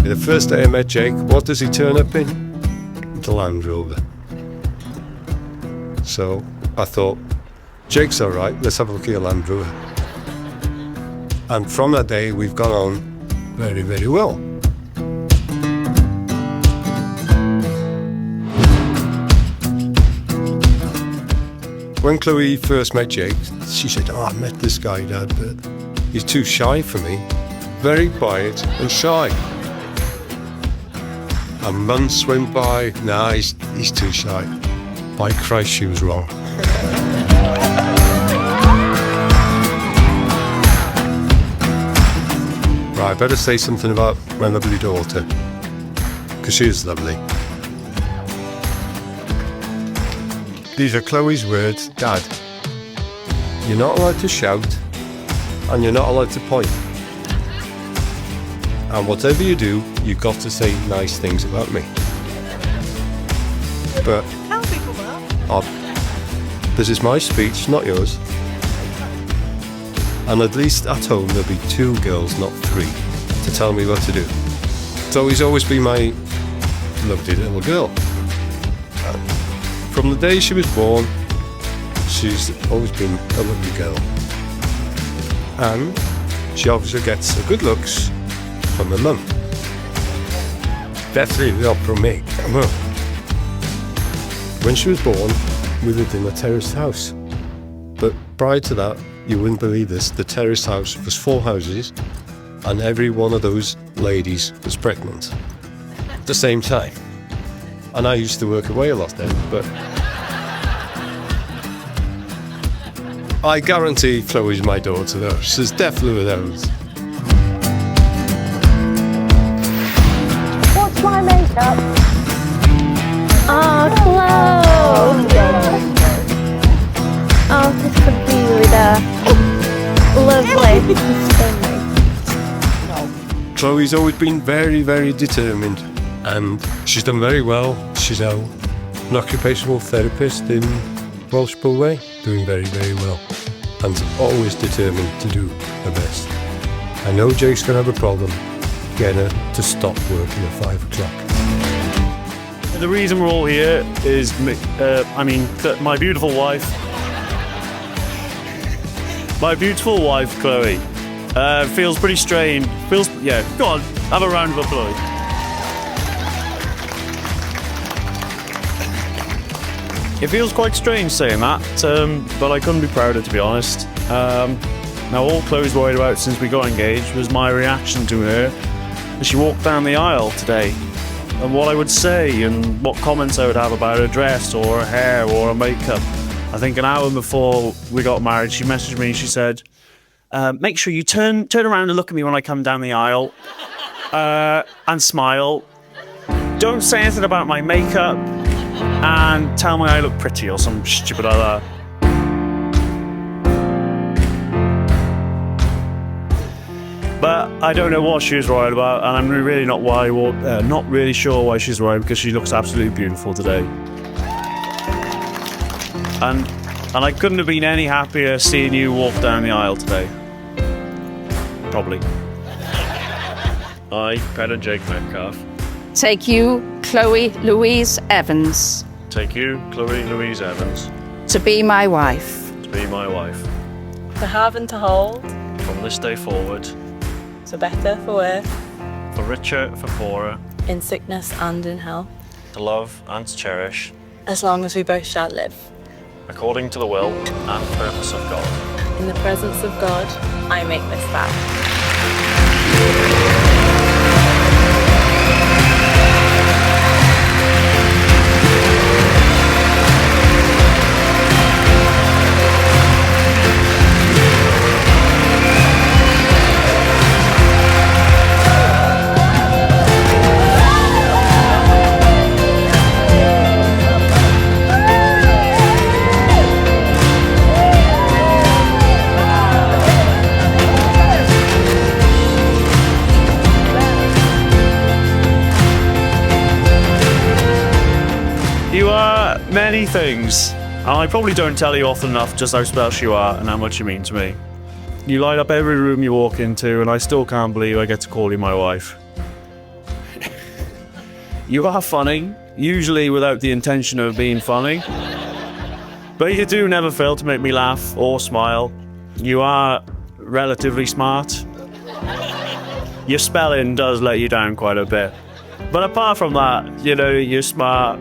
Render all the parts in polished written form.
The first day I met Jake, what does he turn up in? The Land Rover. So I thought, Jake's all right, let's have a look at your Land Rover. And from that day, we've gone on very, very well. When Chloe first met Jake, she said, I met this guy, Dad, but he's too shy for me. Very quiet and shy. And months went by, nah, he's too shy. By Christ, she was wrong. Right, I better say something about my lovely daughter, because she is lovely. These are Chloe's words. Dad, you're not allowed to shout, and you're not allowed to point. And whatever you do, you've got to say nice things about me. But Tell people that. This is my speech, not yours. And at least at home there'll be 2 girls, not 3, to tell me what to do. So he's always been my lovely little girl. From the day she was born, she's always been a lovely girl. And she obviously gets her good looks from her mum. Definitely not from me. When she was born, we lived in a terraced house. But prior to that, you wouldn't believe this, the terraced house was 4 houses, and every one of those ladies was pregnant at the same time. And I used to work away a lot then, but I guarantee Chloe's my daughter though. She's definitely those. What's my makeup? Oh, Chloe! Oh, this could be really lovely. Chloe's always been very, very determined, and she's done very well. She's now an occupational therapist in Welsh, doing very, very well, and always determined to do her best. I know Jake's going to have a problem getting her to stop working at 5 o'clock. The reason we're all here is, my beautiful wife. My beautiful wife, Chloe. Feels pretty strange. Go on, have a round of applause. It feels quite strange saying that, but I couldn't be prouder, to be honest. Now, all Chloe's worried about since we got engaged was my reaction to her as she walked down the aisle today, and what I would say and what comments I would have about her dress or her hair or her makeup. I think an hour before we got married, she messaged me, she said, make sure you turn around and look at me when I come down the aisle and smile. Don't say anything about my makeup and tell me I look pretty or some stupid like that. But I don't know what she was worried about, and I'm really not really sure why she's worried, because she looks absolutely beautiful today. And I couldn't have been any happier seeing you walk down the aisle today. Probably. I, Peter Jake Metcalf. Take you, Chloe Louise Evans, Take you, Chloe Louise Evans, to be my wife. to be my wife. To have and to hold. From this day forward, For better, for worse. for richer, for poorer, In sickness and in health. to love and to cherish, As long as we both shall live. according to the will and purpose of God. In the presence of God, I make this vow. You are many things, and I probably don't tell you often enough just how special you are and how much you mean to me. You light up every room you walk into, and I still can't believe I get to call you my wife. You are funny, usually without the intention of being funny. But you do never fail to make me laugh or smile. You are relatively smart. Your spelling does let you down quite a bit. But apart from that, you know, you're smart,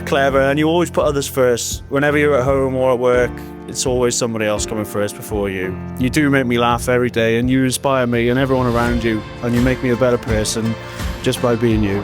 clever, and you always put others first. Whenever you're at home or at work, it's always somebody else coming first before you. You do make me laugh every day, and you inspire me and everyone around you, and you make me a better person just by being you.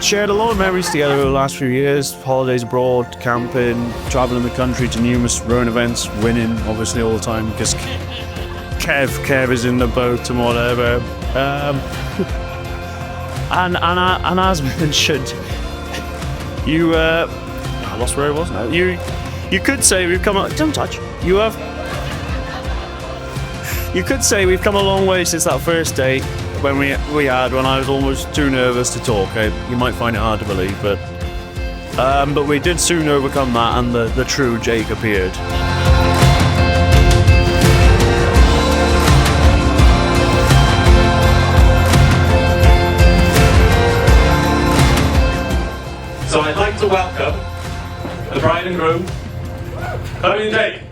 Shared a lot of memories together over the last few years. Holidays abroad, camping, traveling the country to numerous rowing events, winning obviously all the time because Kev is in the boat and whatever. And as mentioned, you I lost where I was now. You could say we've come a, don't touch. You could say we've come a long way since that first date. When when I was almost too nervous to talk. You might find it hard to believe, but we did soon overcome that, and the true Jake appeared. So I'd like to welcome the bride and groom, Chloe and Jake.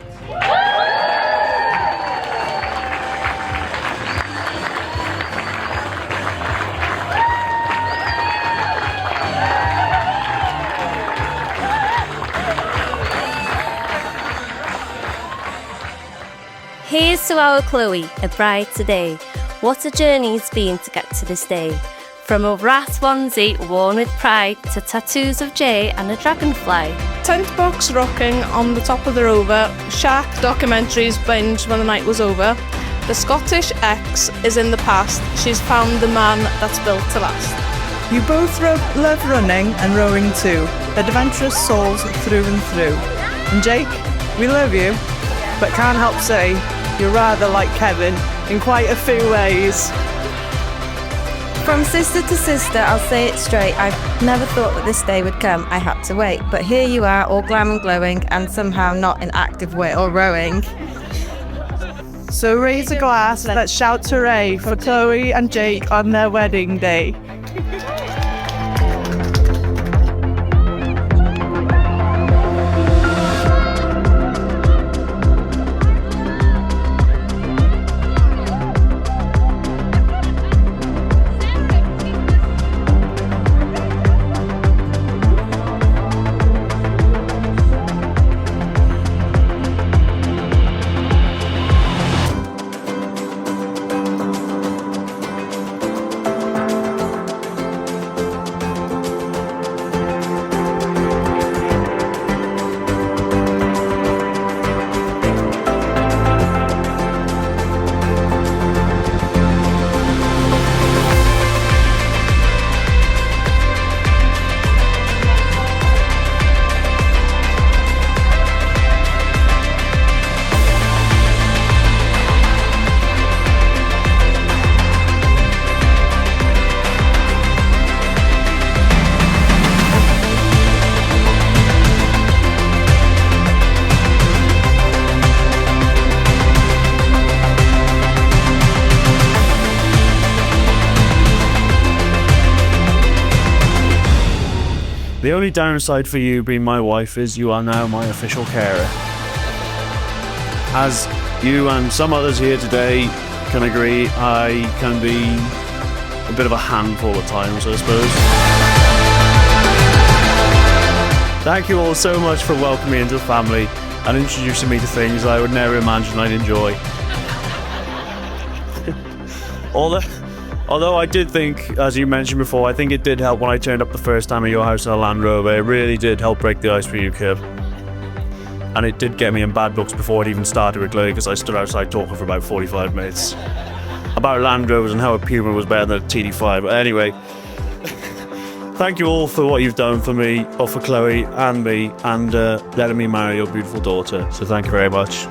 Here's to our Chloe, a bride today. What a journey it's been to get to this day. From a rat onesie worn with pride to tattoos of Jay and a dragonfly. Tent box rocking on the top of the Rover, shark documentaries binged when the night was over. The Scottish ex is in the past, she's found the man that's built to last. You both love running and rowing too, adventurous souls through and through. And Jake, we love you, but can't help say you're rather like Kevin in quite a few ways. From sister to sister, I'll say it straight. I've never thought that this day would come. I had to wait. But here you are, all glam and glowing, and somehow not in active way or rowing. So raise a glass, let's shout hooray for Chloe and Jake on their wedding day. The only downside for you being my wife is you are now my official carer. As you and some others here today can agree, I can be a bit of a handful at times, I suppose. Thank you all so much for welcoming me into the family and introducing me to things I would never imagine I'd enjoy. Although I did think, as you mentioned before, I think it did help when I turned up the first time at your house in a Land Rover. It really did help break the ice for you, Kib. And it did get me in bad books before it even started with Chloe, because I stood outside talking for about 45 minutes about Land Rovers and how a Puma was better than a TD5. But anyway, thank you all for what you've done for me, or for Chloe and me, and letting me marry your beautiful daughter. So thank you very much.